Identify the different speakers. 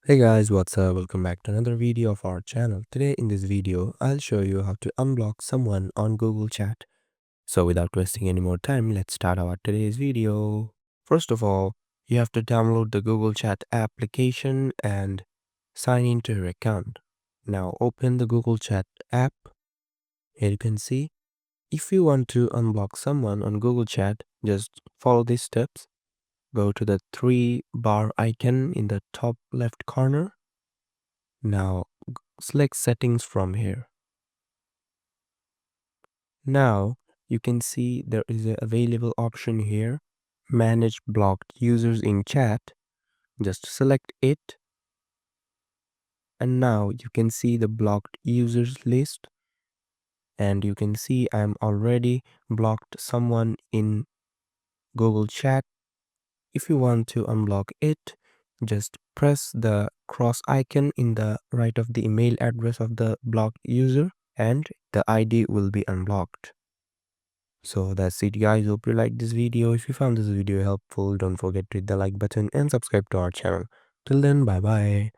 Speaker 1: Hey guys, what's up? Welcome back to another video of our channel. Today in this video, I'll show you how to unblock someone on Google Chat. So without wasting any more time, let's start our today's video. First of all, you have to download the Google Chat application and sign into your account. Now open the Google Chat app. Here you can see. If you want to unblock someone on Google Chat, just follow these steps. Go to the three bar icon in the top left corner. Now select settings from here. Now you can see there is an available option here, manage blocked users in chat. Just select it, and now you can see the blocked users list, and you can see I'm already blocked someone in Google Chat. If you want to unblock it, just press the cross icon in the right of the email address of the blocked user and the ID will be unblocked. So that's it guys, hope you liked this video. If you found this video helpful, don't forget to hit the like button and subscribe to our channel. Till then, bye bye.